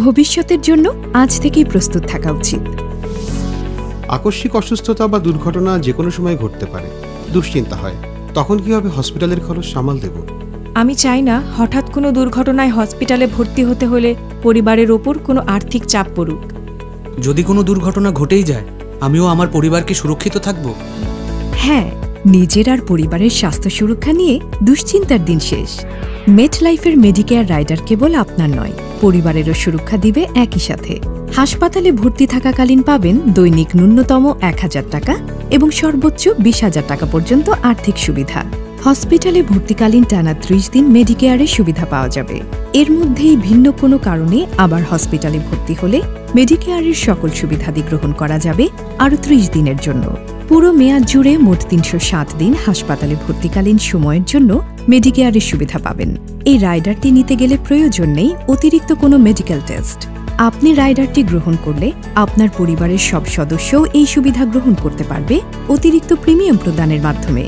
ভবিষ্যতের জন্য আজ থেকেই প্রস্তুত থাকা উচিত। আকস্মিক অসুস্থতা বা দুর্ঘটনা যে কোনো সময় ঘটতে পারে, দুশ্চিন্তা হয়। তখন কিভাবে হসপিটালের খরচ সামাল দেব? আমি চাই না হঠাৎ কোনো দুর্ঘটনায় হসপিটালে ভর্তি হতে হলে পরিবারের ওপর কোনো আর্থিক চাপ পড়ুক। যদি কোনো দুর্ঘটনা ঘটেই যায়, আমিও আমার পরিবারকে সুরক্ষিত থাকব। হ্যাঁ, নিজের আর পরিবারের স্বাস্থ্য সুরক্ষা নিয়ে দুশ্চিন্তার দিন শেষ। মেটলাইফের মেডিকেয়ার রাইডার কেবল আপনার নয়, পরিবারেরও সুরক্ষা দিবে একই সাথে। হাসপাতালে ভর্তি থাকাকালীন পাবেন দৈনিক ন্যূনতম ১,০০০ টাকা এবং সর্বোচ্চ ২০,০০০ টাকা পর্যন্ত আর্থিক সুবিধা। হসপিটালে ভর্তিকালীন টানা ৩০ দিন মেডিকেয়ারের সুবিধা পাওয়া যাবে। এর মধ্যেই ভিন্ন কোনো কারণে আবার হসপিটালে ভর্তি হলে মেডিকেয়ারের সকল সুবিধাদি গ্রহণ করা যাবে আরও ৩০ দিনের জন্য। পুরো মেয়াদ জুড়ে মোট ৩০৭ দিন হাসপাতালে ভর্তিকালীন সময়ের জন্য মেডিকেয়ারের সুবিধা পাবেন। এই রাইডারটি নিতে গেলে প্রয়োজন নেই অতিরিক্ত কোনো মেডিকেল টেস্ট। আপনি রাইডারটি গ্রহণ করলে আপনার পরিবারের সব সদস্যও এই সুবিধা গ্রহণ করতে পারবে অতিরিক্ত প্রিমিয়াম প্রদানের মাধ্যমে।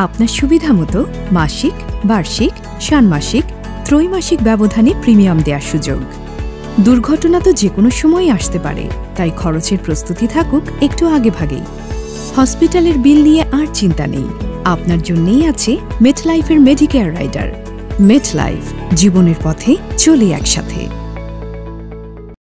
আপনার সুবিধা মতো মাসিক, বার্ষিক, ষান্মাসিক, ত্রৈমাসিক ব্যবধানে প্রিমিয়াম দেওয়ার সুযোগ। দুর্ঘটনা তো যে কোনো সময়ই আসতে পারে, তাই খরচের প্রস্তুতি থাকুক একটু আগেভাগেই। হসপিটালের বিল নিয়ে আর চিন্তা নেই, আপনার জন্যই আছে মেটলাইফের মেডিকেয়ার রাইডার। মেটলাইফ, জীবনের পথে চলি একসাথে।